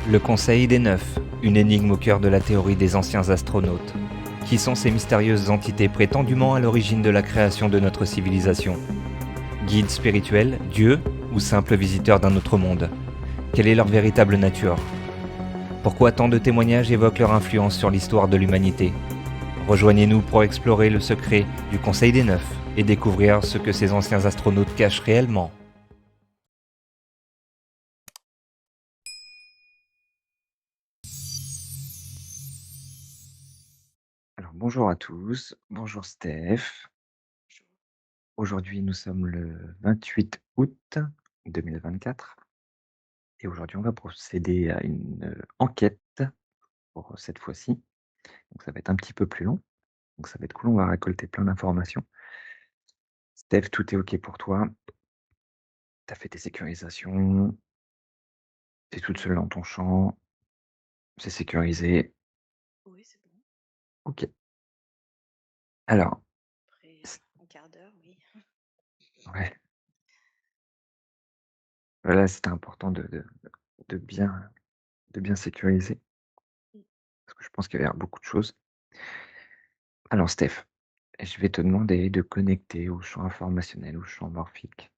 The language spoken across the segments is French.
Le Conseil des Neuf, une énigme au cœur de la théorie des anciens astronautes. Qui sont ces mystérieuses entités prétendument à l'origine de la création de notre civilisation? Guides spirituels, dieux ou simples visiteurs d'un autre monde? Quelle est leur véritable nature? Pourquoi tant de témoignages évoquent leur influence sur l'histoire de l'humanité? Rejoignez-nous pour explorer le secret du Conseil des Neuf et découvrir ce que ces anciens astronautes cachent réellement. Alors bonjour à tous, bonjour Steph. Aujourd'hui nous sommes le 28 août 2024 et aujourd'hui on va procéder à une enquête pour cette fois-ci. Donc ça va être un petit peu plus long, donc ça va être cool, on va récolter plein d'informations. Steph, tout est OK pour toi? Tu as fait tes sécurisations, tu es toute seule dans ton champ, c'est sécurisé. Oui, c'est bon. OK. Alors, Après c un quart d'heure, oui. ouais, voilà, c'était important de bien sécuriser Mmh. parce que je pense qu'il va y avoir beaucoup de choses. Alors Steph, je vais te demander de connecter au champ informationnel, au champ morphique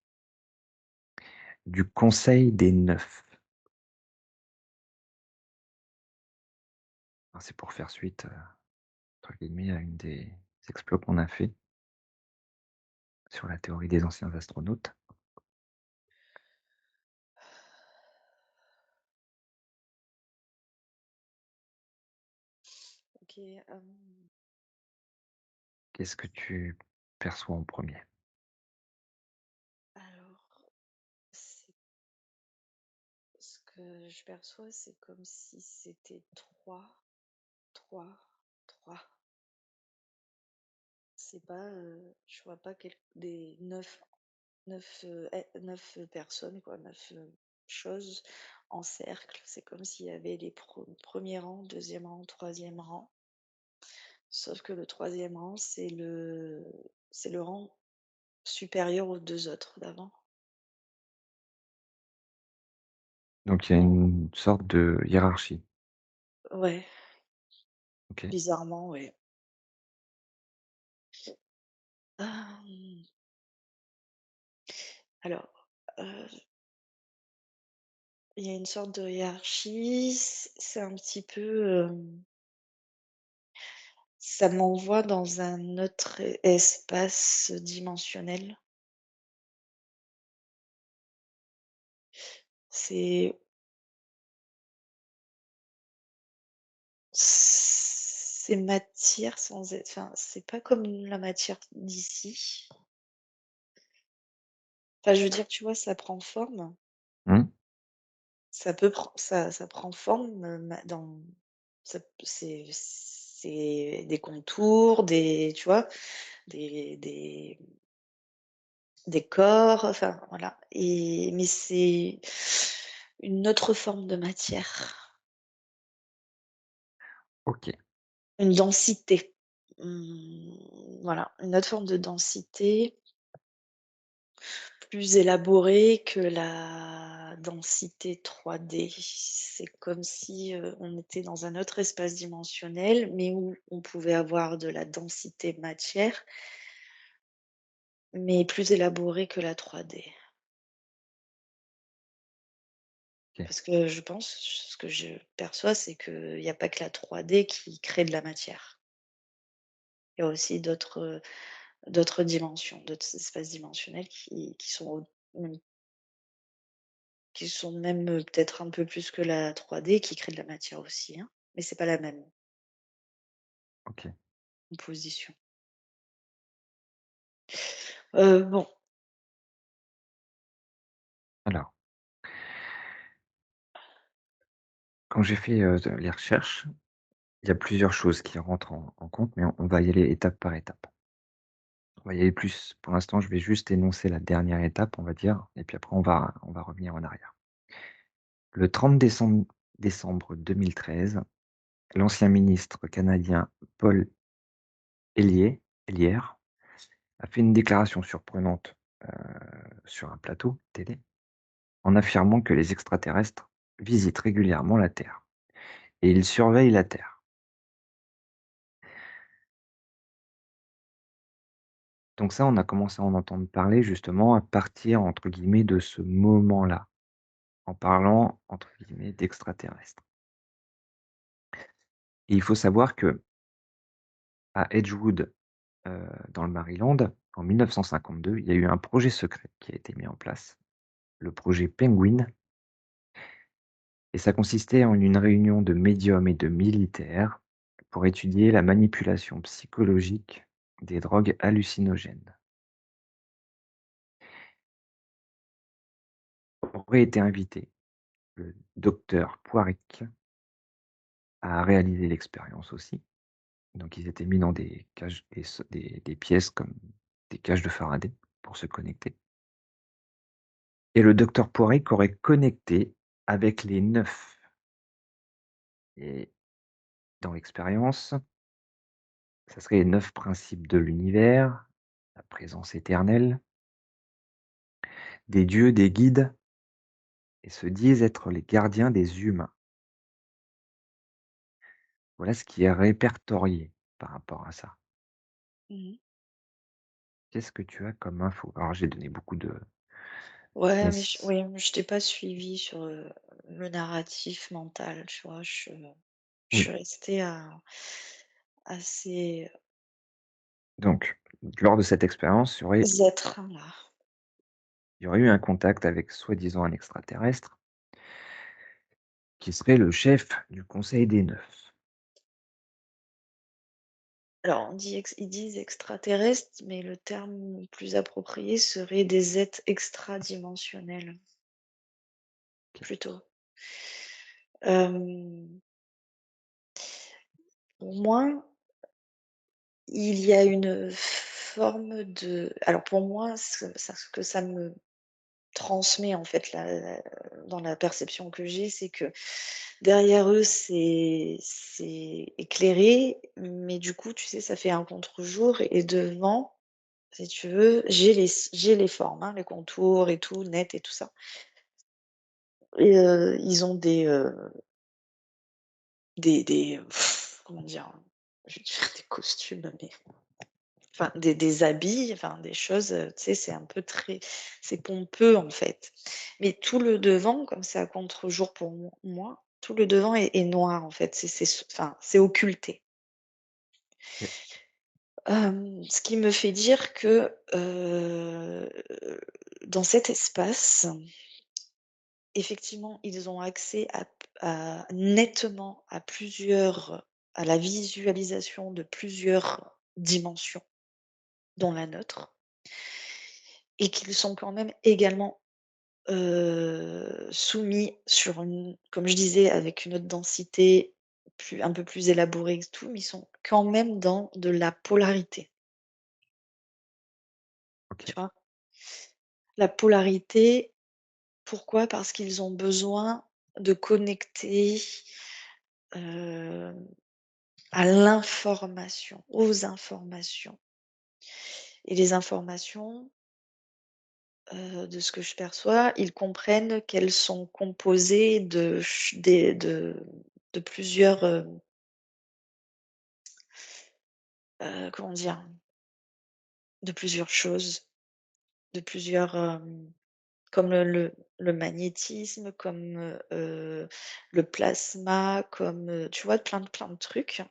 du Conseil des Neuf. Alors c'est pour faire suite, entre guillemets, à une des explos qu'on a fait sur la théorie des anciens astronautes. OK, Qu'est-ce que tu perçois en premier? alors c'est ce que je perçois, c'est comme si c'était trois, 3. C'est pas, je vois pas des 9 personnes quoi, 9 choses en cercle. C'est comme s'il y avait les 1 rang, 2e rang, 3e rang. Sauf que le 3e rang, c'est le rang supérieur aux 2 autres d'avant. Donc il y a une sorte de hiérarchie. Ouais, OK. bizarrement, ouais. Hem, alors, il y a une sorte de hiérarchie, c'est un petit peu, ça m'envoie dans un autre espace dimensionnel. C'est c'est matière sans être enfin, c'est pas comme la matière d'ici. Enfin, je veux dire, tu vois, ça prend forme, Mmh. ça prend forme, ma dans ça c'est des contours, tu vois? Des corps, enfin voilà mais c'est une autre forme de matière, OK. une densité. Voilà, une autre forme de densité, plus élaborée que la densité 3D. C'est comme si, on était dans un autre espace dimensionnel, mais où on pouvait avoir de la densité matière, mais plus élaborée que la 3D. OK. Parce que je pense, ce que je perçois, c'est qu'il y a pas que la 3D qui crée de la matière. Il y a aussi d'autres dimensions, d'autres espaces dimensionnels même qui sont même, peut-être un peu plus que la 3D, qui créent de la matière aussi, hein, mais c'est pas la même OK. composition. Bon, Alors, quand j'ai fait, les recherches, il y a plusieurs choses qui rentrent en compte, mais on va y aller étape par étape. On va y aller plus pour l'instant, je vais juste énoncer la dernière étape, on va dire, et puis après on va revenir en arrière. Le 30 décembre 2013, l'ancien ministre canadien Paul Hellyer a fait une déclaration surprenante, sur un plateau télé, en affirmant que les extraterrestres visitent régulièrement la Terre et ils surveillent la Terre. Donc ça, on a commencé à en entendre parler justement à partir, entre guillemets, de ce moment-là, en parlant, entre guillemets, «d'extraterrestres». Et il faut savoir que à Edgewood, dans le Maryland, en 1952, il y a eu un projet secret qui a été mis en place, le projet Penguin, et ça consistait en une réunion de médiums et de militaires pour étudier la manipulation psychologique des drogues hallucinogènes. Aurait été invité le docteur Poiric à réaliser l'expérience aussi. Donc ils étaient mis dans des cages, des pièces comme des cages de Faraday pour se connecter. Et le docteur Poiric aurait connecté avec les 9. Et dans l'expérience, ça serait les 9 principes de l'univers, la présence éternelle, des dieux, des guides, et se disent être les gardiens des humains. Voilà ce qui est répertorié par rapport à ça. Mmh. Qu'est-ce que tu as comme info? Alors j'ai donné beaucoup de Ouais, mais mais oui, je t'ai pas suivi sur, le narratif mental, tu vois? Je suis oui, restée à ces donc lors de cette expérience, êtres-là. il y aurait eu un contact avec soi-disant un extraterrestre qui serait le chef du conseil des 9. Alors ils disent extraterrestres, mais le terme plus approprié serait des êtres extradimensionnels, OK, plutôt. Hem, pour moi, il y a une forme de alors pour moi, ce que ça me transmet en fait dans la perception que j'ai, c'est que derrière eux, c'est éclairé, mais du coup, tu sais, ça fait un contre-jour et devant, si tu veux, j'ai les formes, hein, les contours et tout, net et tout ça et ils ont des comment dire? Je vais dire des costumes, mais enfin des habits, enfin des choses, tu sais, c'est un peu très c'est pompeux en fait. Mais tout le devant, comme c'est à contre-jour pour moi, tout le devant est noir en fait, enfin, c'est occulté. OK, Ce qui me fait dire que, dans cet espace, effectivement, ils ont accès à nettement à la visualisation de plusieurs dimensions, dont la nôtre et qu'ils sont quand même également soumis sur une comme je disais, avec une autre densité un peu plus élaborée et tout, mais ils sont quand même dans de la polarité, tu OK, vois? La polarité, pourquoi? Parce qu'ils ont besoin de connecter, heu, à l'information, aux informations et les informations, de ce que je perçois, ils comprennent qu'elles sont composées de plusieurs, comment dire? De plusieurs choses, de plusieurs, comme le magnétisme, comme, le plasma, comme, tu vois? Plein de trucs.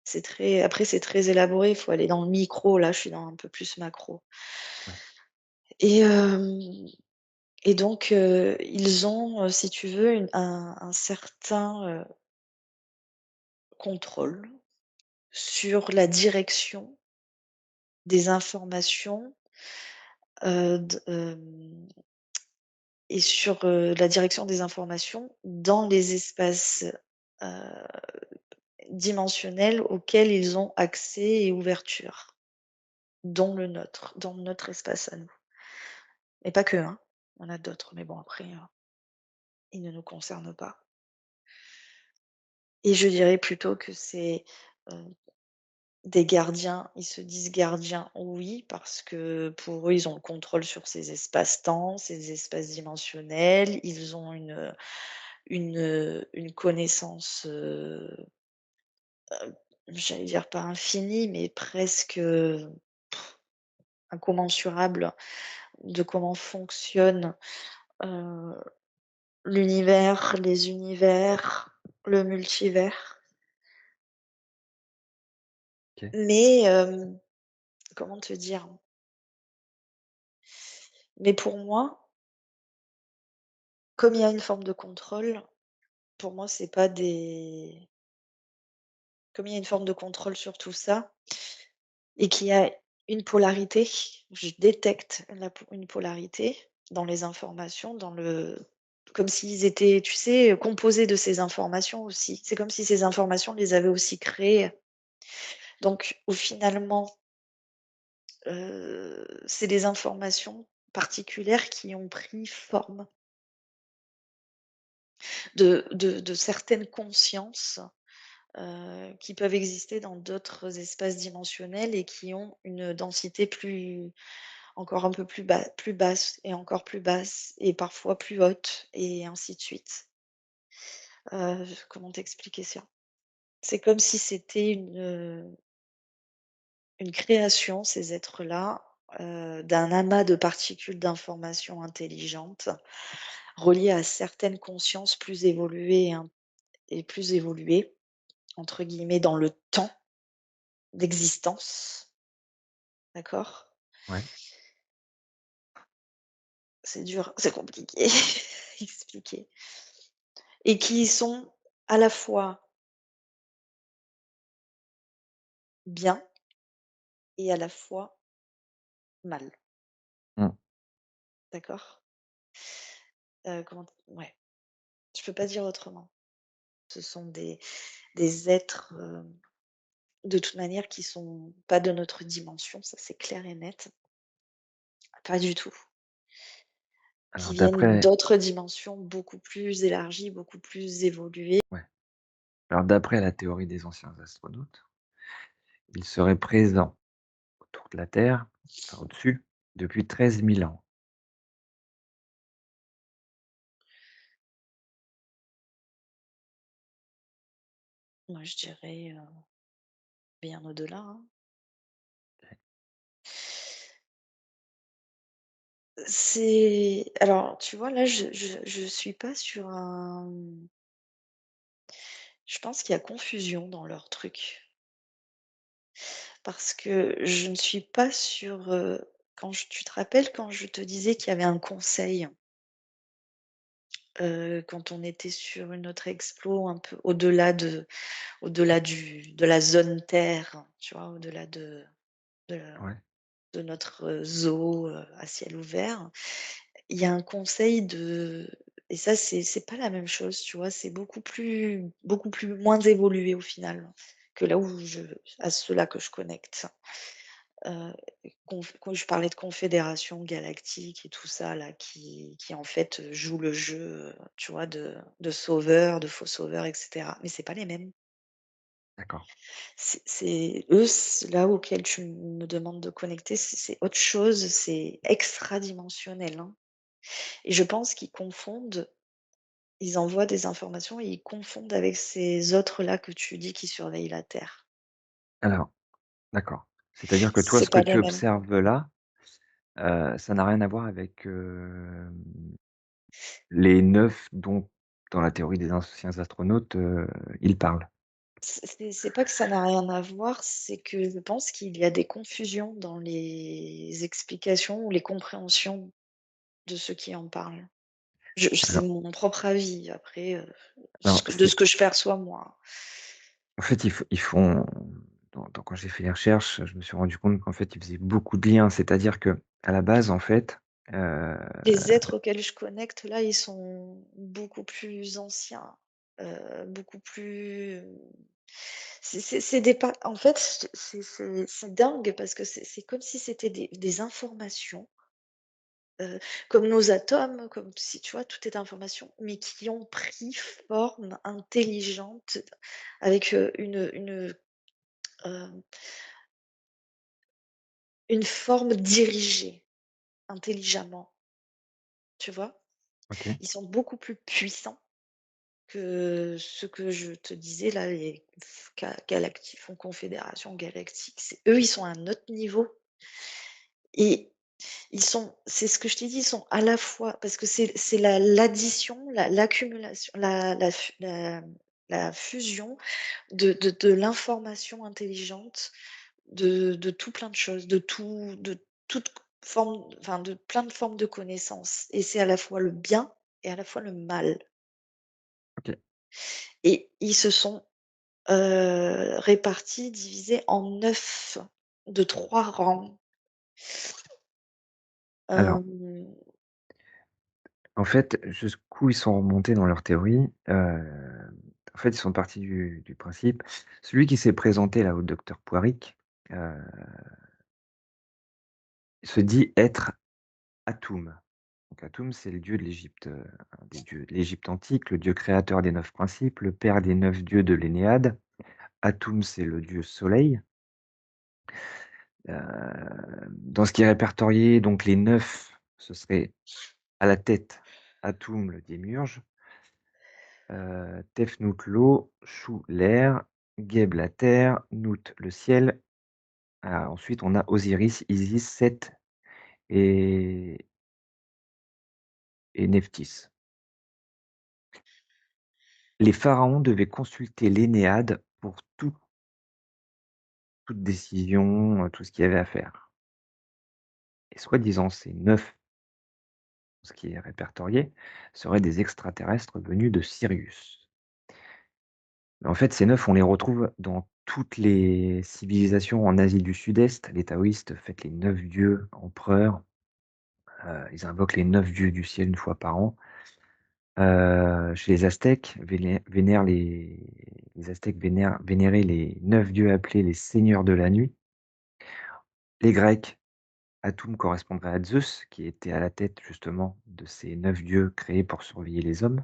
C'est très élaboré, il faut aller dans le micro, là, je suis dans un peu plus macro ouais, et donc ils ont, si tu veux, un certain, contrôle sur la direction des informations, d et sur, la direction des informations dans les espaces, heu, dimensionnels auxquels ils ont accès et ouverture, dont le nôtre, dans notre espace à nous. Et pas que, hein, il y en a d'autres, mais bon après, ils ne nous concernent pas. Et je dirais plutôt que c'est, heu, Des gardiens, ils se disent gardiens, oui, parce que pour eux, ils ont le contrôle sur ces espaces-temps, ces espaces dimensionnels. Ils ont une connaissance, j'allais dire pas infinie, mais presque, incommensurable de comment fonctionne, heu, l'univers, les univers, le multivers. OK, Mais, comment te dire? Mais pour moi, comme il y a une forme de contrôle, pour moi, c'est pas des comme il y a une forme de contrôle sur tout ça et qu'il y a une polarité, je détecte une polarité dans les informations, dans le comme s'ils étaient, tu sais, composés de ces informations aussi. C'est comme si ces informations, les avaient aussi créées. Donc où finalement, c'est des informations particulières qui ont pris forme de certaines consciences, qui peuvent exister dans d'autres espaces dimensionnels et qui ont une densité plus encore un peu plus basse et encore plus basse et parfois plus haute et ainsi de suite. Comment t'expliquer ça? C'est comme si c'était une création, ces êtres-là, d'un amas de particules d'informations intelligentes reliées à certaines consciences plus évoluées et plus évoluées, entre guillemets, «dans le temps d'existence». D'accord? ouais. C'est dur, c'est compliqué à expliquer et qui sont à la fois bien et à la fois mal, Mmh. d'accord? Comment ouais, je peux pas dire autrement. Ce sont des êtres, de toute manière qui sont pas de notre dimension, ça c'est clair et net, pas du tout. Alors Qui viennent d'après d'autres dimensions beaucoup plus élargies, beaucoup plus évoluées. ouais, alors d'après la théorie des anciens astronautes, ils seraient présents autour de la Terre, enfin au-dessus, depuis 13 000 ans. Moi je dirais, bien au-delà, hein. C'est alors tu vois là je suis pas sur un je pense qu'il y a confusion dans leur truc. Parce que je ne suis pas sur, quand je tu te rappelles quand je te disais qu'il y avait un conseil, quand on était sur une autre explo un peu au-delà de la zone terre, tu vois? Au-delà de Ouais, de notre, zoo, à ciel ouvert. Il y a un conseil et ça c'est pas la même chose, tu vois? C'est beaucoup plus moins évolué au final que là où à ceux-là que je connecte. Heu, quand je parlais de confédération galactique et tout ça là qui en fait, jouent le jeu, tu vois, de sauveurs, de faux sauveurs et cetera. Mais c'est pas les mêmes. d'accord. C'est eux, là auquel tu me demandes de connecter, c'est autre chose, c'est extradimensionnel, hein. Et je pense qu'ils confondent, ils envoient des informations et ils confondent avec ces autres-là que tu dis qui surveillent la Terre. Alors d'accord. C'est-à-dire que toi, C'est ce que pas tu les mêmes. observes là, ça n'a rien à voir avec, les 9 dont, dans la théorie des anciens astronautes, ils parlent? C'est pas que ça n'a rien à voir, c'est que je pense qu'il y a des confusions dans les explications ou les compréhensions de ceux qui en parlent. C'est Alors mon propre avis, après, non, de c'est ce que je perçois moi. en fait, ils font quand j'ai fait les recherches, je me suis rendu compte qu'en fait, ils faisaient beaucoup de liens. C'est-à-dire qu'à la base, en fait, heu, Les êtres auxquels je connecte là, ils sont beaucoup plus anciens, beaucoup plus, c'est des pa en fait, c'est dingue parce que c'est comme si c'était des informations, comme nos atomes, comme si tu vois, tout est information, mais qui ont pris forme intelligente avec, heu, une forme dirigée intelligemment, tu vois? OK, Ils sont beaucoup plus puissants que ce que je te disais là, les galacti Fonds Confédération Galactique. C'est eux, ils sont à un autre niveau et ils sont c'est ce que je t'ai dit, ils sont à la fois parce que c'est l'addition, l'accumulation, la fusion de l'information intelligente, de tout plein de choses, de toute forme, enfin, de plein de formes de connaissances et c'est à la fois le bien et à la fois le mal OK. et ils se sont, répartis, divisés en 9 de 3 rangs. Alors, Hem, en fait, jusqu'où ils sont remontés dans leur théorie, en fait, ils sont partis du principe celui qui s'est présenté là au docteur Poiric, heu, se dit être Atum. Donc Atum, c'est le dieu de l'Égypte, un des dieux de l'Égypte antique, le dieu créateur des 9 principes, le père des 9 dieux de l'Énéade. Atum, c'est le dieu soleil. Dans ce qui est répertorié, donc les 9, ce serait à la tête Atum, le démiurge, Tefnut l'eau, Chou l'air, Geb la terre, Nout le ciel. Ensuite, on a Osiris, Isis, Seth et Nephthys. Les pharaons devaient consulter l'Énéade pour toute décision, tout ce qu'il y avait à faire. Et soi-disant, ces 9, ce qui est répertorié, seraient des extraterrestres venus de Sirius. Mais en fait, ces 9, on les retrouve dans toutes les civilisations en Asie du Sud-Est. Les taoïstes fêtent les 9 dieux empereurs. Ils invoquent les 9 dieux du ciel une fois par an. Chez les Aztèques, vénèrent les Aztèques vénéraient les 9 dieux appelés les seigneurs de la nuit. Les Grecs, Atum correspondrait à Zeus, qui était à la tête justement de ces 9 dieux créés pour surveiller les hommes.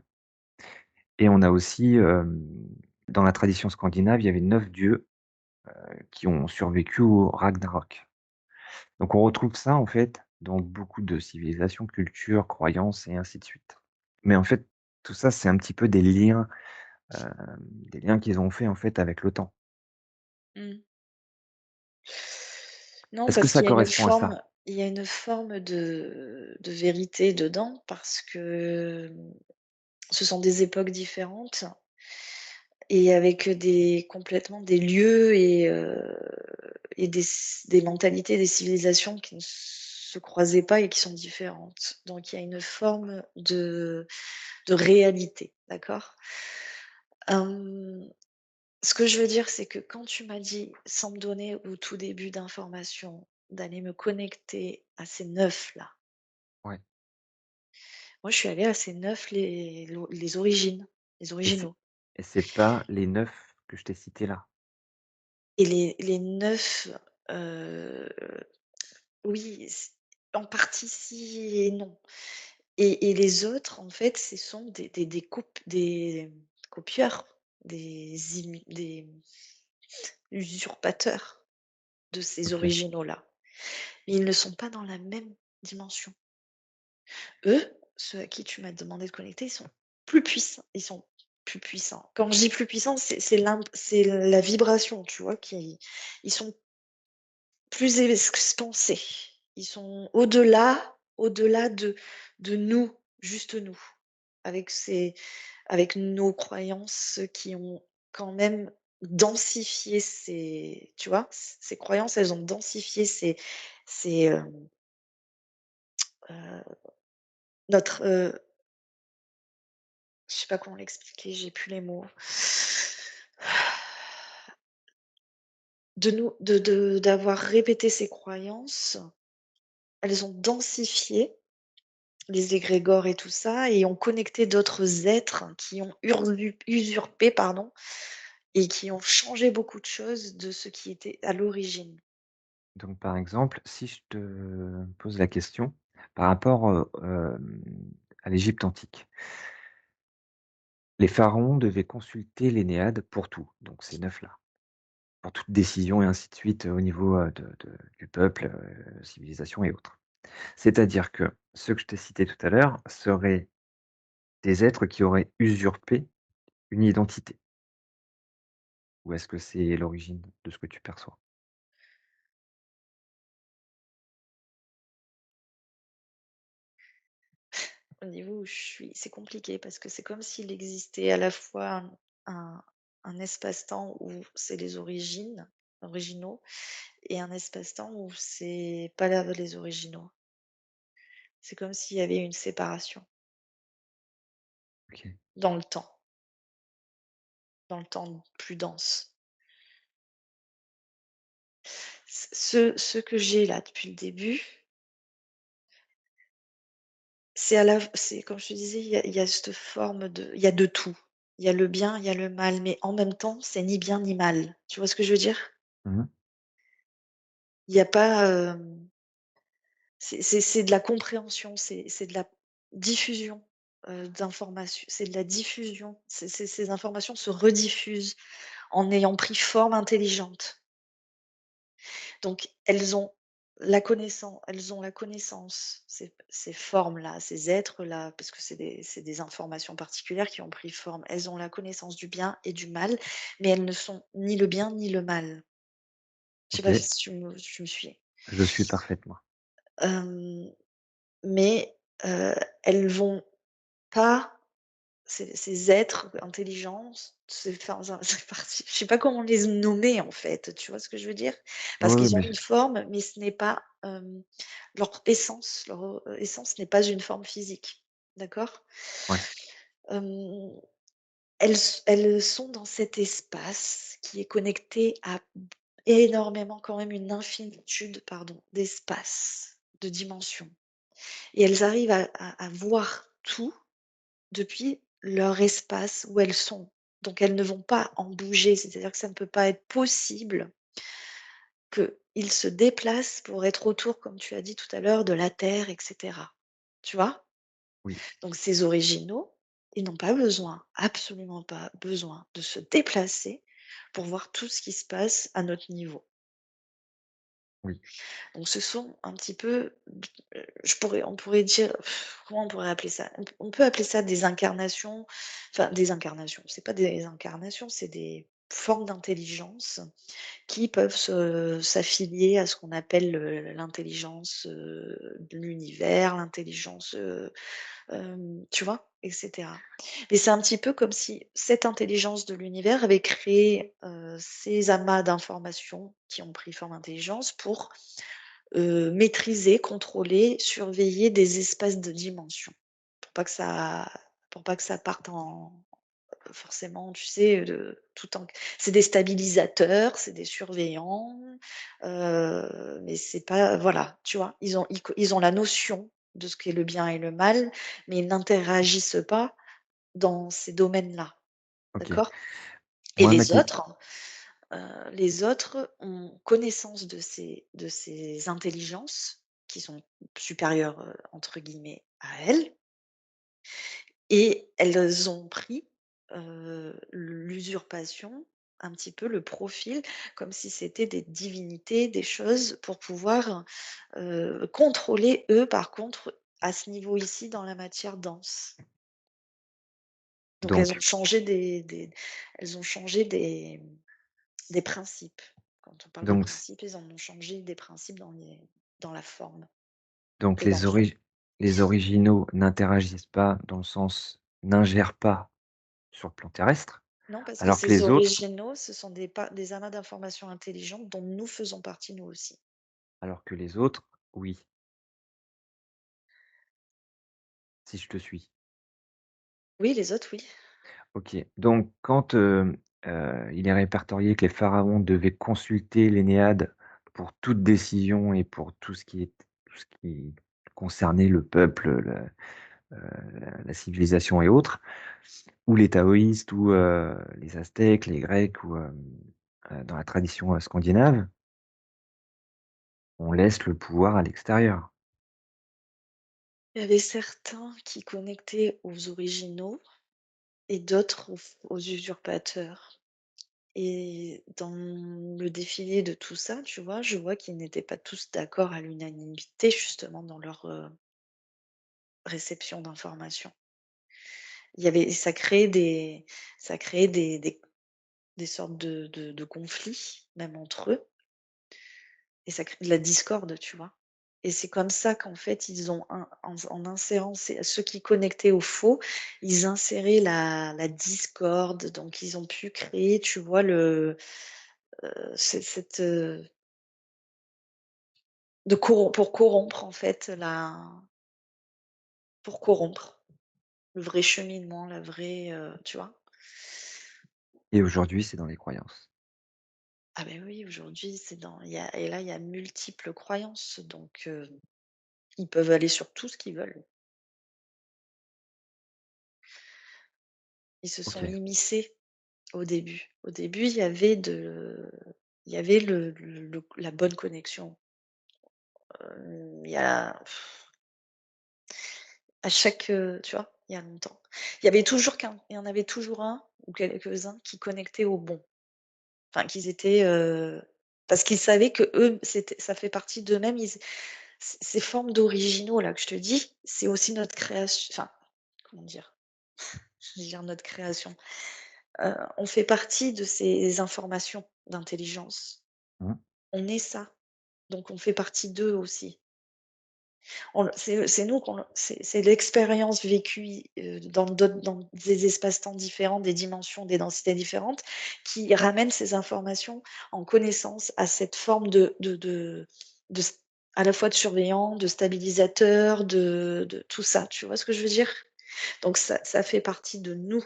Et on a aussi, dans la tradition scandinave, il y avait 9 dieux qui ont survécu au Ragnarok. Donc on retrouve ça en fait dans beaucoup de civilisations, cultures, croyances et ainsi de suite. Mais en fait, tout ça, c'est un petit peu des liens qu'ils ont fait en fait avec le temps. mmh. Non, Est-ce que parce ça qu'il y a une correspond à ça? forme il y a une forme de vérité dedans parce que, ce sont des époques différentes et avec des complètement des lieux et des mentalités, des civilisations qui ne se croisaient pas et qui sont différentes. Donc il y a une forme de réalité, d'accord? Hem, Ce que je veux dire, c'est que quand tu m'as dit, sans me donner au tout début d'informations, d'aller me connecter à ces 9 là, Ouais. moi je suis allée à ces 9 les origines, les Et c'est originaux et c'est pas les 9 que je t'ai cités là? et les 9, heu, oui, en partie si et non et les autres, en fait, ce sont des copieurs, des usurpateurs de ces OK. originaux-là. Mais ils ne sont pas dans la même dimension. Eux, ceux à qui tu m'as demandé de connecter, ils sont plus puissants. Ils sont plus puissants. Quand je dis plus puissants, c'est la vibration, tu vois, qui ils sont plus expansés. Ils sont au-delà de nous, juste nous, avec avec nos croyances qui ont quand même densifié ces tu vois? Ces croyances, elles ont densifié ces, heu, notre, je sais pas comment l'expliquer, j'ai plus les mots. D'avoir répété ces croyances, elles ont densifié les égrégores et tout ça et ont connecté d'autres êtres qui ont usurpé, pardon, et qui ont changé beaucoup de choses de ce qui était à l'origine. Donc par exemple, si je te pose la question par rapport, à l'Égypte antique. Les pharaons devaient consulter l'Énéade pour tout, donc ces 9 là. pour toute décision et ainsi de suite, au niveau, de du peuple, civilisation et autres. C'est-à-dire que ceux que je t'ai cités tout à l'heure seraient des êtres qui auraient usurpé une identité? Ou est-ce que c'est l'origine de ce que tu perçois? Au niveau où je suis, c'est compliqué parce que c'est comme s'il existait à la fois un un espace-temps où c'est les origines, originaux, et un espace-temps où c'est pas la les originaux. C'est comme s'il y avait une séparation OK. dans le temps plus dense. Ce que j'ai là depuis le début, c'est comme je te disais, il y a cette forme de il y a de tout. Il y a le bien, il y a le mal, mais en même temps, c'est ni bien ni mal. Tu vois ce que je veux dire? Mmh. Il y a pas, c'est de la compréhension, c'est de la diffusion, d'informations, c'est de la diffusion. Ces informations se rediffusent en ayant pris forme intelligente. Donc elles ont la connaissance, ces formes-là, ces êtres-là, parce que c'est des informations particulières qui ont pris forme. Elles ont la connaissance du bien et du mal, mais elles ne sont ni le bien ni le mal. Je sais pas OK, si tu me suis? je suis parfaitement. Hem, mais, elles vont pas ces êtres intelligents, ces enfin, c'est parti je sais pas comment les nommer en fait, tu vois ce que je veux dire? Parce Oui, oui, qu'ils ont mais une forme, mais ce n'est pas, leur essence n'est pas une forme physique, d'accord? ouais, Hem, elles sont dans cet espace qui est connecté à énormément, quand même une infinitude, pardon, d'espaces, de dimensions, et elles arrivent à voir tout depuis leur espace où elles sont. Donc elles ne vont pas en bouger, c'est-à-dire que ça ne peut pas être possible qu'ils se déplacent pour être autour, comme tu as dit tout à l'heure, de la terre, et cetera. Tu vois? oui, Donc ces originaux, ils n'ont pas besoin, absolument pas besoin de se déplacer pour voir tout ce qui se passe à notre niveau. oui. Donc ce sont un petit peu, on pourrait dire, comment on pourrait appeler ça? On peut appeler ça des incarnations, enfin des incarnations, c'est pas des incarnations, c'est des formes d'intelligence qui peuvent s'affilier à ce qu'on appelle, l'intelligence, de l'univers, l'intelligence, tu vois? Et cetera. Mais c'est un petit peu comme si cette intelligence de l'univers avait créé, ces amas d'informations qui ont pris forme d'intelligence pour maîtriser, contrôler, surveiller des espaces de dimension. Pour pas que ça pour pas que ça parte en forcément, tu sais, de tout en c'est des stabilisateurs, c'est des surveillants, mais c'est pas voilà, tu vois? Ils ont la notion de ce qu'est le bien et le mal, mais ils n'interagissent pas dans ces domaines-là, OK. d'accord? Et Moi, ma ques les autres ont connaissance de ces intelligences qui sont «supérieures», entre guillemets, à elles, et elles ont pris, l'usurpation, un petit peu le profil, comme si c'était des divinités, des choses pour pouvoir, contrôler eux, par contre, à ce niveau ici, dans la matière dense. Donc elles ont donc changé elles ont changé des principes. Quand on parle de donc c principes, ils en ont changé des principes dans la forme donc et dans le fond. les originaux n'interagissent pas dans le sens n'ingèrent pas sur le plan terrestre, Non, parce que alors que ces les autres originaux, ce sont des amas d'informations intelligentes dont nous faisons partie nous aussi. oui, si je te suis. Oui, les autres, oui. OK. Donc quand, il est répertorié que les pharaons devaient consulter l'Énéade pour toute décision et pour tout ce qui concernait le peuple, la civilisation et autres, ou les taoïstes ou, les aztèques, les grecs ou, dans la tradition, scandinave, on laisse le pouvoir à l'extérieur. Il y avait certains qui connectaient aux originaux et d'autres aux usurpateurs. et dans le défilé de tout ça, tu vois, je vois qu'ils n'étaient pas tous d'accord à l'unanimité justement dans leur, réception d'informations. Il y avait ça créait des sortes de conflits, même entre eux, et ça crée de la discorde, tu vois? Et c'est comme ça qu'en fait, ils ont en insérant ceux qui connectaient au faux, ils inséraient la discorde, donc ils ont pu créer, tu vois, cette, pour corrompre en fait pour corrompre le vrai cheminement, la vraie, tu vois? Et aujourd'hui, c'est dans les croyances. Ah ben oui, aujourd'hui, c'est dans il y a et là, il y a multiples croyances, donc ils peuvent aller sur tout ce qu'ils veulent. Ils se sont OK. immiscés au début. Au début, il y avait la bonne connexion. Il y a à chaque, tu vois? Il y a longtemps. Il y en avait toujours un ou quelques-uns qui connectaient au bon. Enfin, qu'ils étaient, parce qu'ils savaient qu'eux, ça fait partie d'eux-mêmes. Ces formes d'originaux là que je te dis, c'est aussi notre création, enfin, comment dire? Je vais dire notre création. On fait partie de ces informations d'intelligence. Mmh. On est ça, donc on fait partie d'eux aussi. C'est nous qu'on c'est l'expérience vécue, dans des espaces-temps différents, des dimensions, des densités différentes, qui ramène ces informations en connaissance à cette forme de s à la fois de surveillant, de stabilisateur, de tout ça, tu vois ce que je veux dire? Donc ça fait partie de nous,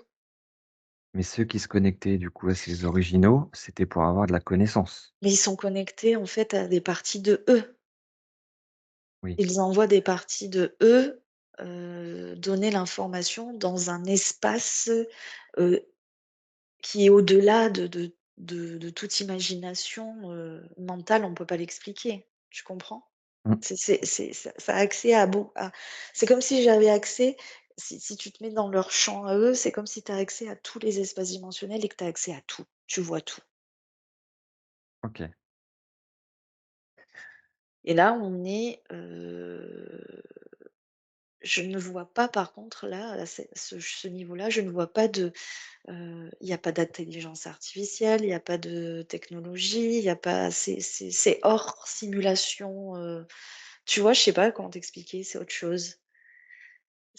Mais ceux qui se connectaient du coup à ces originaux, c'était pour avoir de la connaissance? mais ils sont connectés en fait à des parties de eux. Oui. Ils envoient des parties de eux, donner l'information dans un espace, heu, qui est au-delà de toute imagination, mentale, on peut pas l'expliquer. Tu comprends? Mmh. Ça a accès à c'est comme si j'avais accès, si tu te mets dans leur champ à eux, c'est comme si tu as accès à tous les espaces dimensionnels et que tu as accès à tout. Tu vois tout. OK. Et là, on est, je ne vois pas par contre là, à ce niveau-là, je ne vois pas il y a pas d'intelligence artificielle, il y a pas de technologie, il y a pas c'est hors simulation, tu vois? Je sais pas comment t'expliquer, c'est autre chose.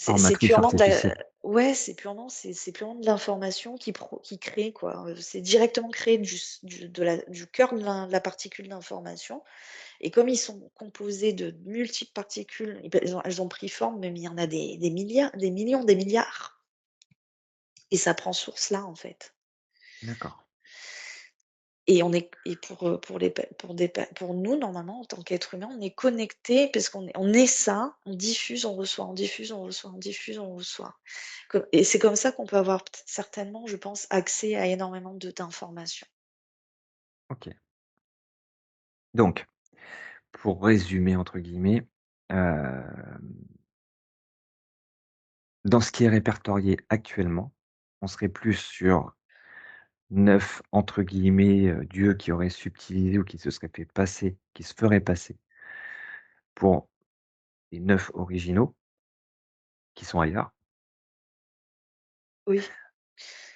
Hors C'est matrice purement de la artificielle. ouais, c'est purement de l'information qui crée quoi, c'est directement créé du cœur de la particule d'information, et comme ils sont composés de multiples particules, elles ont pris forme, mais il y en a des milliards, des millions, des milliards, et ça prend source là, en fait. D'accord. Et on est et pour les pe pour des pe pour nous, normalement, en tant qu'être humain, on est connecté parce on est ça, on diffuse, on reçoit, on diffuse, on reçoit, on diffuse, on reçoit. Et c'est comme ça qu'on peut avoir certainement, je pense, accès à énormément d'informations. OK. Donc, pour «résumer» entre guillemets, hem, dans ce qui est répertorié actuellement, on serait plus sur 9 entre guillemets, dieux qui auraient subtilisé ou qui se seraient fait passer qui se feraient passer pour les 9 originaux qui sont ailleurs. Oui,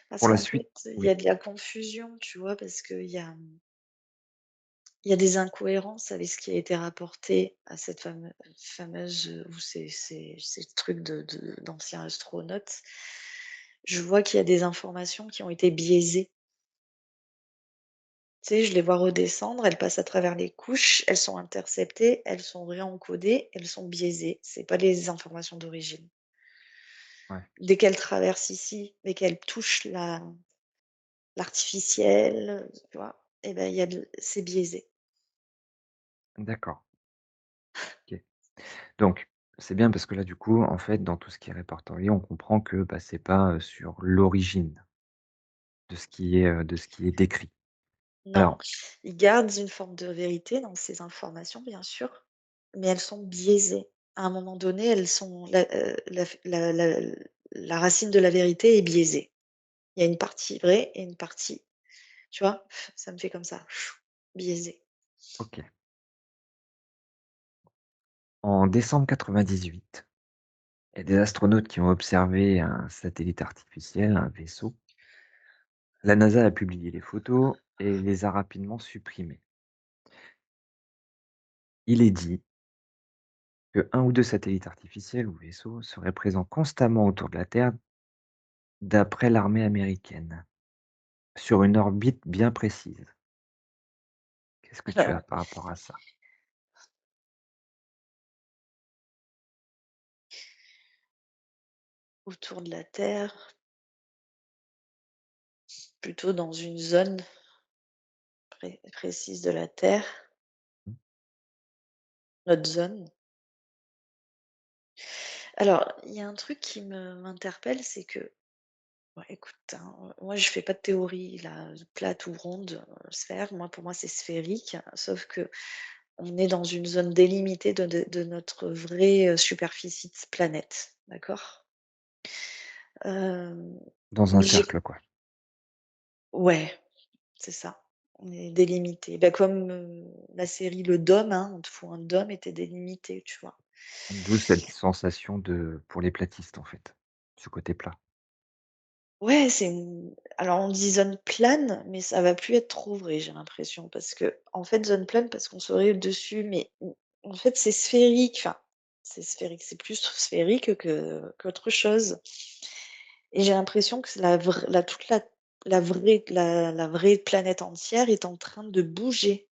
parce Pour la qu'en suite fait, il y oui, a de la confusion, tu vois? Parce qu'il y a des incohérences avec ce qui a été rapporté à cette fameuse, ou ces trucs d'anciens astronautes. Je vois qu'il y a des informations qui ont été biaisées. Tu sais, je les vois redescendre, elles passent à travers les couches, elles sont interceptées, elles sont réencodées, elles sont biaisées. C'est pas les informations d'origine. ouais, Dès qu'elles traversent ici, dès qu'elles touchent l'artificiel, tu vois? Et ben, il y a c'est biaisé. d'accord, OK. Donc, c'est bien parce que là, du coup, en fait, dans tout ce qui est répertorié, on comprend que, bah, c'est pas, sur l'origine de ce qui est décrit. Non, Alors, ils gardent une forme de vérité dans ces informations, bien sûr, mais elles sont biaisées. À un moment donné, elles sont la racine de la vérité est biaisée. Il y a une partie vraie et une partie Tu vois? Ça me fait comme ça, biaisé. OK. En décembre 98, il y a des astronautes qui ont observé un satellite artificiel, un vaisseau. La NASA a publié les photos et les a rapidement supprimées. Il est dit que un ou 2 satellites artificiels ou vaisseaux seraient présents constamment autour de la Terre d'après l'armée américaine, sur une orbite bien précise. Qu'est-ce que tu as Alors, par rapport à ça? autour de la Terre, plutôt dans une zone précise de la Terre, Mmh, notre zone. Alors, il y a un truc qui m'interpelle, c'est que, ouais, écoute, hein, moi je fais pas de théorie là, plate ou ronde, sphère. Moi, pour moi, c'est sphérique, sauf que on est dans une zone délimitée de notre vraie, superficie de planète, d'accord? Hem, dans un mais j'ai cercle, quoi. ouais, c'est ça. On est délimité. Bah, comme, la série Le Dôme, hein, On te fout un dôme et tu délimité, tu vois? D'où cette sensation de pour les platistes, en fait, ce côté plat. Ouais, c'est une alors on dit zone plane, mais ça va plus être trop vrai, j'ai l'impression. Parce que en fait, zone plane, parce qu'on serait au-dessus, mais en fait, c'est sphérique, enfin, c'est sphérique, c'est plus sphérique qu'autre chose et j'ai l'impression que c'est la vraie planète entière est en train de bouger.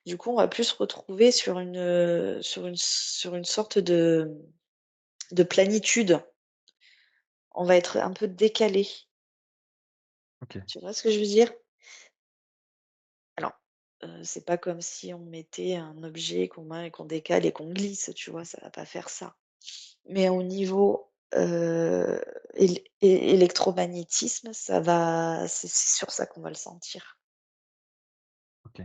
Du coup, on va plus se retrouver sur une sorte de planitude. On va être un peu décalé. OK, Tu vois ce que je veux dire? Alors, c'est pas comme si on mettait un objet qu'on main et qu'on décale et qu'on glisse, tu vois? Ça va pas faire ça. Mais au niveau, électromagnétisme, c'est sur ça qu'on va le sentir OK,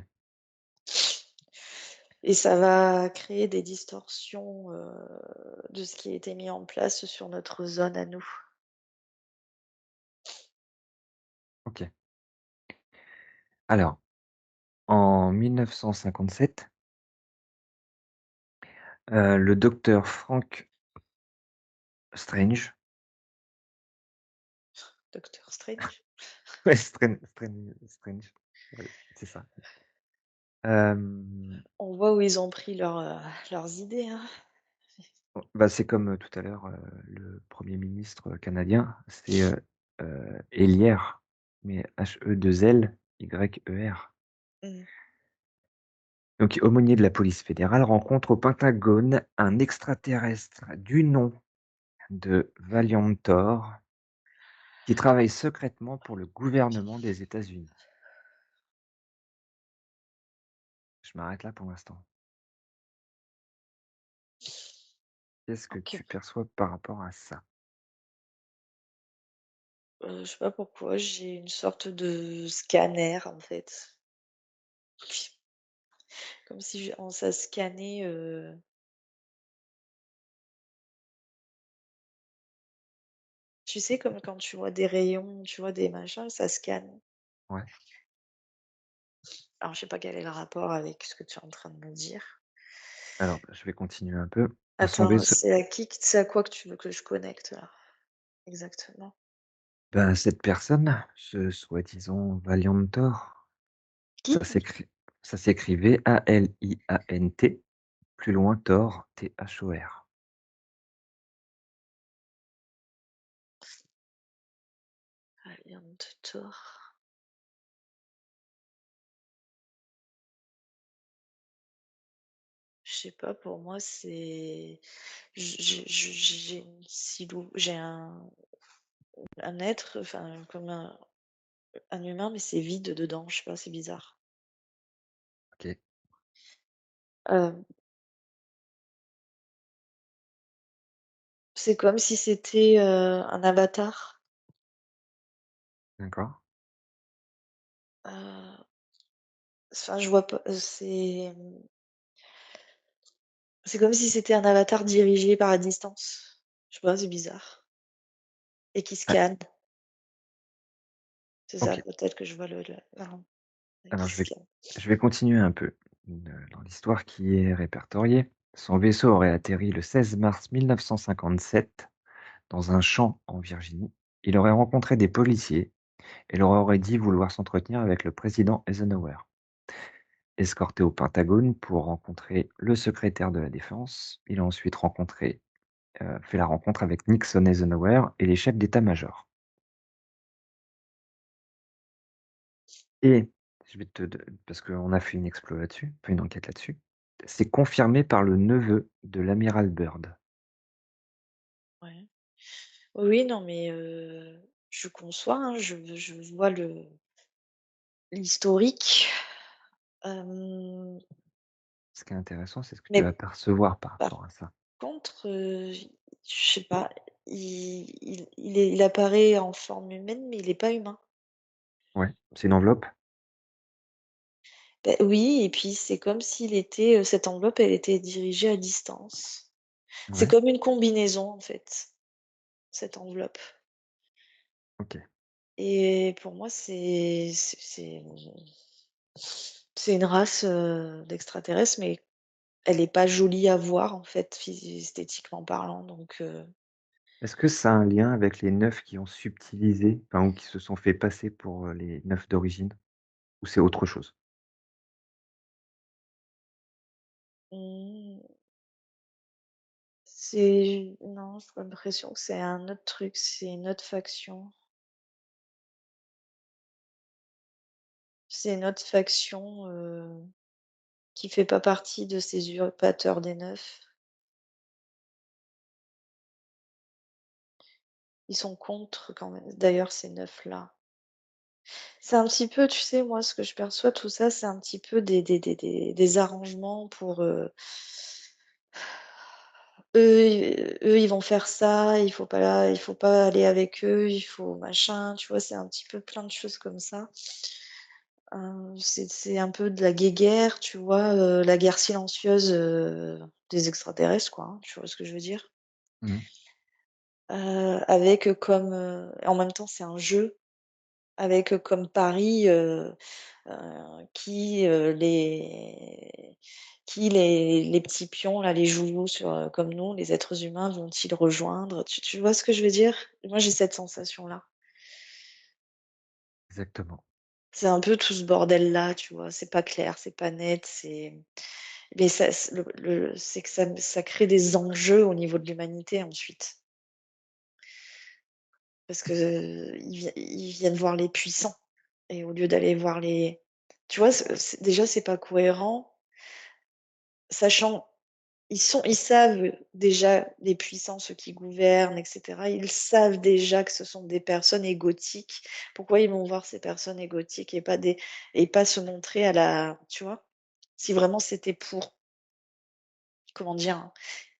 et ça va créer des distorsions, de ce qui a été mis en place sur notre zone à nous. OK. Alors, en 1957, le docteur Frank Strange, Docteur Strange. ouais, Strange, ouais, c'est ça. Hem, On voit où ils ont pris leurs idées, hein. bah, c'est comme, tout à l'heure, le premier ministre canadien, c'est, Hélière, mais H-E-2-L-Y-E-R. Mmh. Donc aumônier de la police fédérale rencontre au Pentagone un extraterrestre du nom de Valiant Thor qui travaille secrètement pour le gouvernement des États-Unis. Je m'arrête là pour l'instant. Qu'est-ce que OK. tu perçois par rapport à ça? Je sais pas pourquoi, j'ai une sorte de scanner, en fait. Comme si ça scannait, tu sais, comme quand tu vois des rayons, tu vois des machins, ça scanne. Ouais, Alors je sais pas quel est le rapport avec ce que tu es en train de me dire. alors je vais continuer un peu. Son Attends, vaisseau, c'est à quoi que tu veux que je connecte là? Exactement. ben, cette personne, ce soi-disant Valiant Thor, Qui? ça s'écrit ça s'écrit V-A-L-I-A-N-T, plus loin Thor, T-H-O-R. Valiant Thor. Je sais pas, pour moi c'est j'ai j'ai un être, enfin comme un humain, mais c'est vide dedans, je sais pas, c'est bizarre. OK, Hem, c'est comme si c'était, un avatar. d'accord. Enfin, je vois pas, c'est comme si c'était un avatar dirigé par la distance. Je sais pas, c'est bizarre et qui Ouais, scanne. C'est ça, OK. peut-être que je vois le la Alors qui se je vais continuer un peu, dans l'histoire qui est répertoriée. Son vaisseau aurait atterri le 16 mars 1957 dans un champ en Virginie. Il aurait rencontré des policiers et leur aurait dit vouloir s'entretenir avec le président Eisenhower. Escorté au Pentagone pour rencontrer le secrétaire de la Défense, il a ensuite fait la rencontre avec Nixon, Eisenhower et les chefs d'état-major. Et je vais te de parce qu'on a fait une explo là-dessus, enfin une enquête là-dessus. C'est confirmé par le neveu de l'amiral Byrd. ouais. Oui, non, mais je conçois, hein, je vois l'historique, hem, Ce qui est intéressant, c'est ce que tu vas mais percevoir par par rapport à ça. contre, je sais pas, il apparaît en forme humaine, mais il est pas humain. Ouais, c'est une enveloppe? Beh, oui et puis c'est comme s'il était, cette enveloppe, elle était dirigée à distance. C'est Ouais, comme une combinaison, en fait, cette enveloppe OK. et pour moi, c'est une race, d'extraterrestres, mais elle est pas jolie à voir, en fait, esthétiquement parlant, donc Est-ce que ça a un lien avec les 9 qui ont subtilisé, enfin, ou qui se sont fait passer pour, les 9 d'origine? Ou c'est autre chose? mmh, c'est non, j'ai l'impression que c'est un autre truc, c'est une autre faction. C'est une autre faction, qui fait pas partie de ces usurpateurs des 9. Ils sont contre quand même, d'ailleurs, ces 9 là. C'est un petit peu, tu sais, moi, ce que je perçois, tout ça, c'est un petit peu des arrangements pour, eux, ils vont faire ça, il faut pas aller avec eux, il faut machin, tu vois? C'est un petit peu plein de choses comme ça. C'est un peu de la guéguerre, tu vois? La guerre silencieuse, des extraterrestres, quoi, hein, tu vois ce que je veux dire? Mmh. Avec, comme, en même temps, c'est un jeu avec, comme pari, qui, les petits pions là, les joujoux sur, comme nous, les êtres humains vont-ils rejoindre? Tu vois ce que je veux dire? Moi, j'ai cette sensation-là. Exactement. C'est un peu tout ce bordel-là, tu vois? C'est pas clair, c'est pas net, mais ça c'est que ça crée des enjeux au niveau de l'humanité ensuite. Parce ils viennent voir les puissants et au lieu d'aller voir les tu vois? Déjà, c'est pas cohérent, sachant ils savent déjà, les puissants, ceux qui gouvernent et cetera, ils savent déjà que ce sont des personnes égotiques. Pourquoi ils vont voir ces personnes égotiques et pas se montrer à la tu vois? Si vraiment c'était pour, comment dire?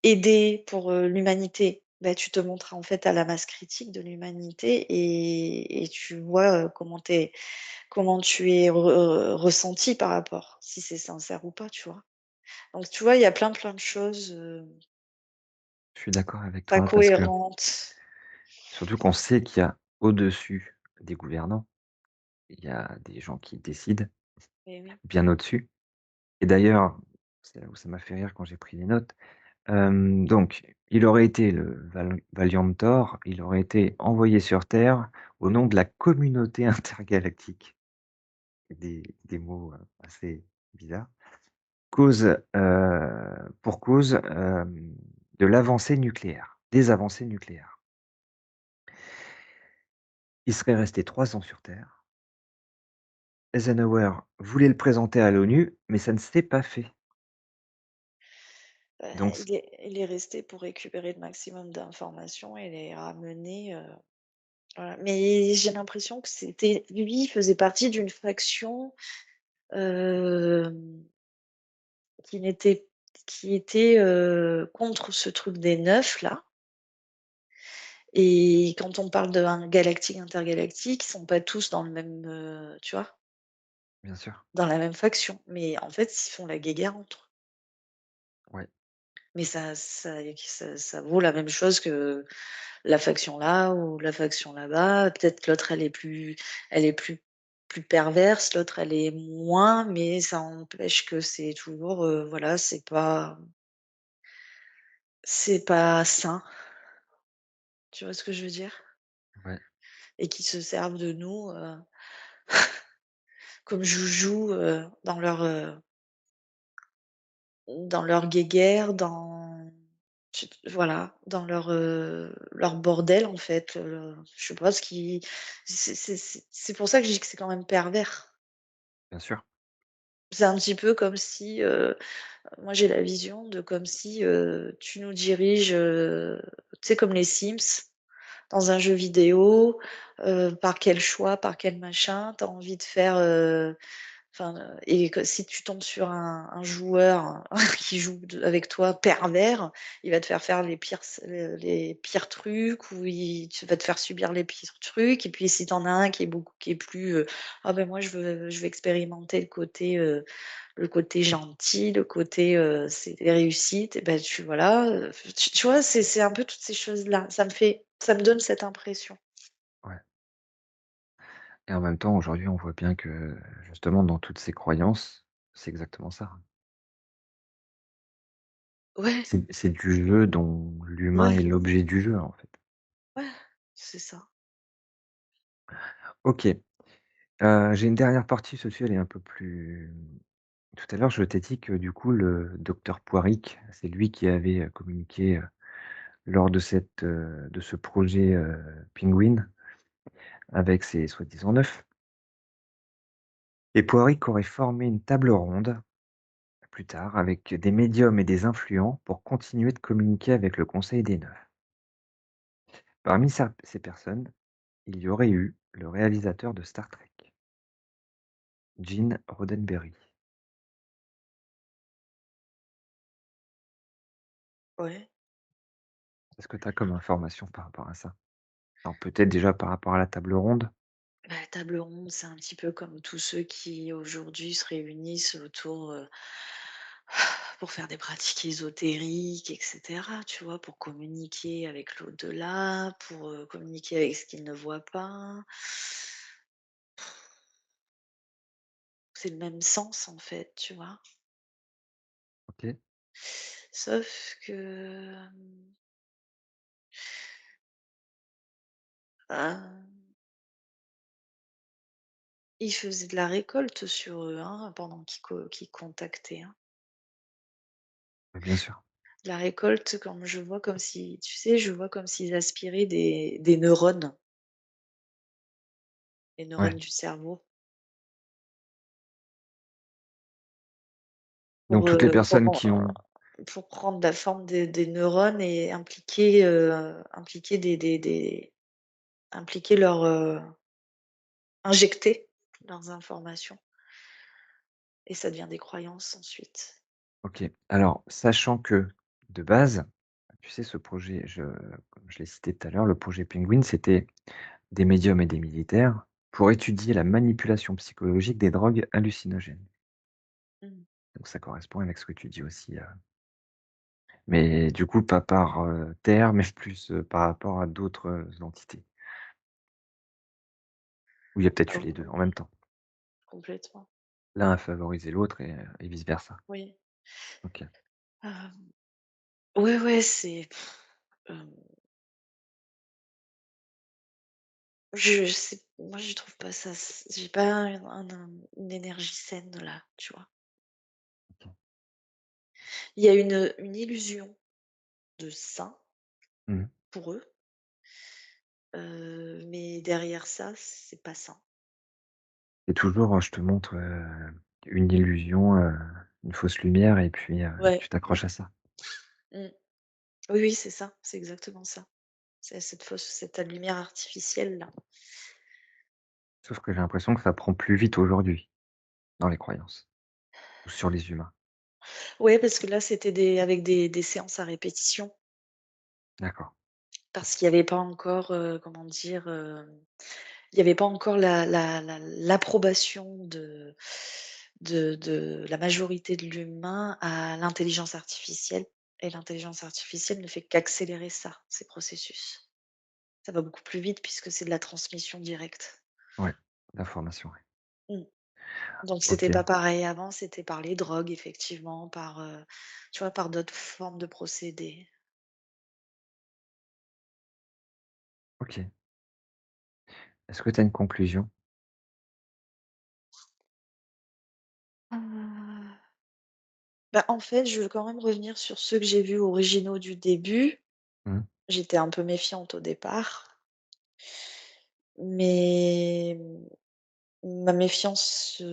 Aider pour, l'humanité, bah, tu te montres, en fait, à la masse critique de l'humanité et tu vois, comment tu es ressenti par rapport, si c'est sincère ou pas, tu vois? Donc tu vois, il y a plein de choses, Je suis d'accord avec pas toi parce que cohérentes. surtout qu'on sait qu'il y a au-dessus des gouvernants, il y a des gens qui décident Eh oui. bien au-dessus. Et d'ailleurs, c'est là où ça m'a fait rire quand j'ai pris les notes. Donc, il aurait été le Valiant Thor, il aurait été envoyé sur Terre au nom de la communauté intergalactique. Des mots, assez bizarres. Cause, pour cause, de l'avancée nucléaire, des avancées nucléaires. Il serait resté 3 ans sur Terre. Eisenhower voulait le présenter à l'ONU, mais ça ne s'est pas fait. Donc c Il est resté pour récupérer le maximum d'informations et les ramener, voilà. Mais j'ai l'impression que c'était lui, il faisait partie d'une faction, hem, qui n'était qui était, contre ce truc des 9 là et quand on parle d'un galactique, intergalactique, ils sont pas tous dans le même, tu vois? bien sûr, Dans la même faction, mais en fait, ils font la guéguerre entre eux. ouais. mais ça vaut la même chose que la faction là ou la faction là-bas. Peut-être que l'autre elle est plus perverse, l'autre elle est moins, mais ça empêche que c'est toujours, voilà, c'est pas sain. Tu vois ce que je veux dire? Ouais, Et qui se servent de nous, comme joujoux, dans leur guéguerre, voilà, dans leur bordel en fait, je sais pas ce qui c'est pour ça que je dis que c'est quand même pervers. bien sûr. C'est un petit peu comme si, moi j'ai la vision de comme si, tu nous diriges, tu sais comme les Sims dans un jeu vidéo, par quel choix, par quel machin, tu as envie de faire, enfin, et que si tu tombes sur un joueur qui joue avec toi pervers, il va te faire les pires trucs ou tu vas te faire subir les pires trucs et puis si tu en as un qui est plus, «Ah ben moi je veux expérimenter le côté gentil, le côté, c'est des réussites» et ben tu voilà, tu vois? C'est un peu toutes ces choses-là. Ça me donne cette impression. Ouais, et en même temps, aujourd'hui, on voit bien que, justement, dans toutes ces croyances, c'est exactement ça. Ouais, C'est du jeu dont l'humain ouais, est l'objet du jeu, en fait. ouais, c'est ça. OK, j'ai une dernière partie, celle-ci, elle est un peu plus tout à l'heure, je t'ai dit que, du coup, le docteur Poiric, c'est lui qui avait, communiqué, lors de ce projet, Penguin avec ses soi-disant 9. Et Poiric aurait formé une table ronde, plus tard, avec des médiums et des influents pour continuer de communiquer avec le Conseil des Neuf. Parmi ces personnes, il y aurait eu le réalisateur de Star Trek, Gene Roddenberry. Ouais. Est-ce que tu as comme information par rapport à ça? Alors peut-être déjà par rapport à la table ronde? Bah, la table ronde, c'est un petit peu comme tous ceux qui aujourd'hui se réunissent autour, pour faire des pratiques ésotériques et cetera, tu vois? Pour communiquer avec l'au-delà, pour, communiquer avec ce qu'ils ne voient pas. C'est le même sens en fait, tu vois? OK. Sauf que, ils faisaient de la récolte sur eux, hein, pendant qu'ils contactaient, hein. Bien sûr. La récolte, comme je vois comme si tu sais, je vois comme s'ils aspiraient des neurones, les neurones Ouais. du cerveau Donc pour, toutes les heu, personnes pour, qui ont pour prendre la forme des neurones et impliquer injecter leurs informations et ça devient des croyances ensuite. OK. Alors sachant que, de base, tu sais ce projet, comme je l'ai cité tout à l'heure, le projet Penguin, c'était des médiums et des militaires pour étudier la manipulation psychologique des drogues hallucinogènes. Mmh. Donc ça correspond avec ce que tu dis aussi, mais du coup pas par, terre, mais plus, par rapport à d'autres, entités. Ou il y a peut-être Ah eu les 2 oui, en même temps. complètement. L'un a favorisé l'autre et vice versa. Oui. OK. Hem, ouais, ouais, hem, je sais moi je trouve pas ça j'ai pas une énergie saine là, tu vois? OK. Il y a une illusion de sain Mmh. pour eux, mais derrière ça, c'est pas sain. C'est toujours, je te montre, une illusion, une fausse lumière et Ouais, tu t'accroches à ça. mmh. Oui, oui, c'est ça, c'est exactement ça. C'est cette lumière artificielle là. Sauf que j'ai l'impression que ça prend plus vite aujourd'hui, dans les croyances ou sur les humains. Ouais, parce que là, c'était avec des séances à répétition, D'accord. parce qu'il y avait pas encore, comment dire? Il y avait pas encore l'approbation de la majorité de l'humain à l'intelligence artificielle et l'intelligence artificielle ne fait qu'accélérer ça, ces processus. Ça va beaucoup plus vite puisque c'est de la transmission directe. Ouais, l'information, ouais. Mmh. Donc c'était OK, pas pareil avant, c'était par les drogues effectivement, par, tu vois, par d'autres formes de procédés. OK. Est-ce que tu as une conclusion? Heu, Bah, en fait, je veux quand même revenir sur ceux que j'ai vus originaux du début. Mmh, J'étais un peu méfiante au départ, mais ma méfiance,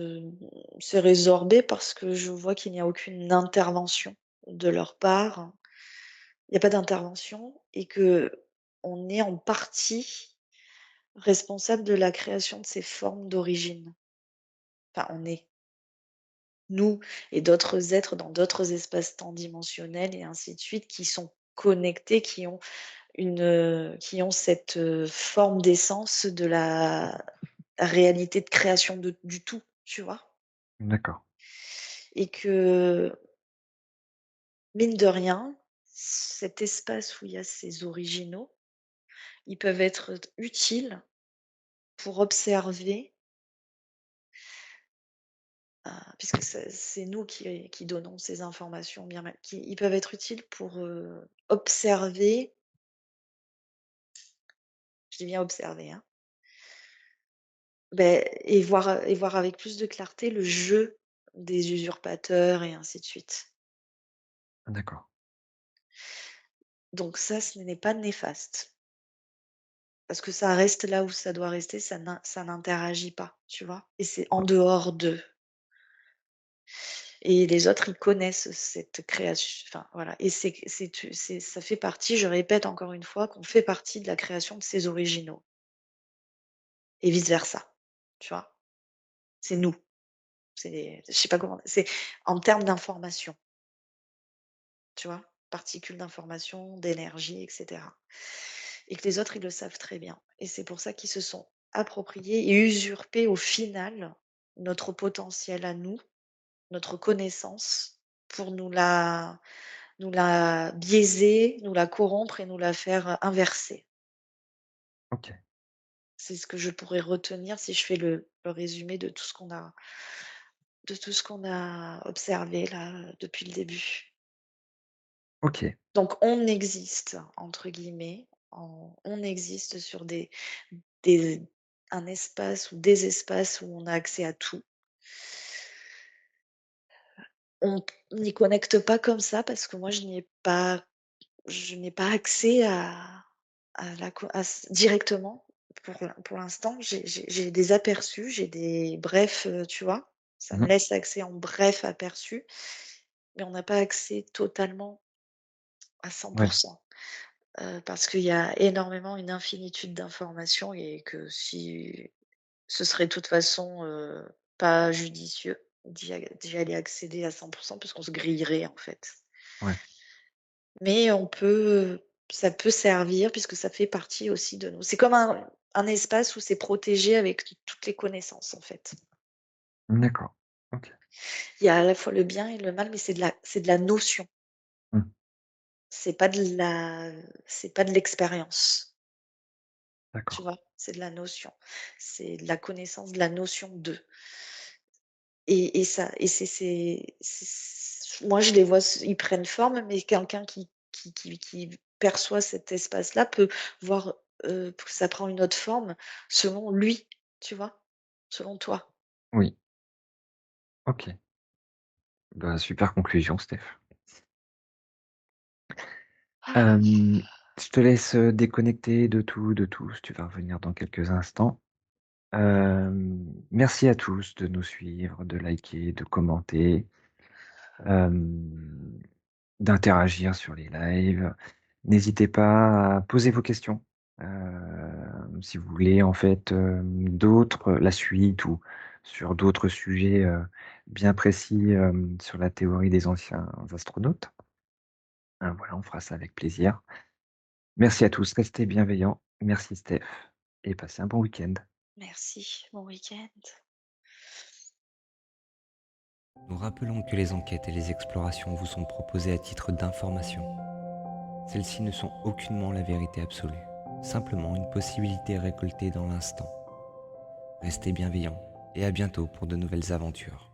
s'est résorbée parce que je vois qu'il n'y a aucune intervention de leur part. Il y a pas d'intervention et qu'on est en partie responsable de la création de ces formes d'origine. Enfin, on est, nous et d'autres êtres dans d'autres espaces-temps dimensionnels et ainsi de suite, qui sont connectés, qui ont cette, forme d'essence de la réalité de création de du tout, tu vois? d'accord, Et que, mine de rien, cet espace où il y a ces originaux, ils peuvent être utiles pour observer, puisque c'est nous qui donnons ces informations bien mal qui ils peuvent être utiles pour, observer, je dis bien observer, hein, et voir avec plus de clarté le jeu des usurpateurs et ainsi de suite. d'accord. Donc ça, ce n'est pas néfaste, parce que ça reste là où ça doit rester, ça n'interagit pas, tu vois? Et c'est en O dehors d'eux. Et les autres, ils connaissent cette création, enfin voilà, et c'est ça fait partie, je répète encore une fois, qu'on fait partie de la création de ces originaux et vice versa, tu vois? C'est nous, je sais pas comment, c'est en termes d'information, tu vois? Particules d'information, d'énergie et cetera, et que les autres, ils le savent très bien, et c'est pour ça qu'ils se sont appropriés et usurpés au final notre potentiel à nous, notre connaissance, pour nous la biaiser, nous la corrompre et nous la faire, inverser. OK, C'est ce que je pourrais retenir si je fais le résumé de tout ce qu'on a observé là, depuis le début. OK, Donc «on existe» entre guillemets, on existe sur des un espace ou des espaces où on a accès à tout. On n'y connecte pas comme ça parce que moi je n'ai pas accès à la co à s directement pour l'instant. J'ai des aperçus, j'ai des brefs, tu vois? Ça me mmh, laisse accès en bref aperçu, mais on n'a pas accès totalement à 100, ouais, parce qu'il y a énormément une infinitude d'informations et que si ce serait de toute façon, pas judicieux d'y aller accéder à 100 puisqu'on se grillerait en fait. ouais, Mais ça peut servir puisque ça fait partie aussi de nous. C'est comme un espace où c'est protégé avec toutes les connaissances, en fait. d'accord, OK, Il y a à la fois le bien et le mal, mais c'est de la notion. mmh, C'est pas de la c'est pas de l'expérience, tu d'accord, vois? C'est de la notion. C'est de la connaissance de la notion de. Et ça et moi je les vois ils prennent forme, mais quelqu'un qui perçoit cet espace-là peut voir, que ça prend une autre forme selon lui, tu vois? Selon toi. oui, OK. Bah, super conclusion, Steph. Hem, je te laisse, déconnecter de tout, de tous. Tu vas revenir dans quelques instants. Merci à tous de nous suivre, de liker, de commenter, hem, d'interagir sur les lives. N'hésitez pas à poser vos questions, si vous voulez en fait, d'autres la suite ou sur d'autres sujets, bien précis, sur la théorie des anciens astronautes. Voilà, on fera ça avec plaisir. Merci à tous, restez bienveillants. Merci Steph et passez un bon week-end. Merci, bon week-end. Nous rappelons que les enquêtes et les explorations vous sont proposées à titre d'information. Celles-ci ne sont aucunement la vérité absolue, simplement une possibilité récoltée dans l'instant. Restez bienveillants et à bientôt pour de nouvelles aventures.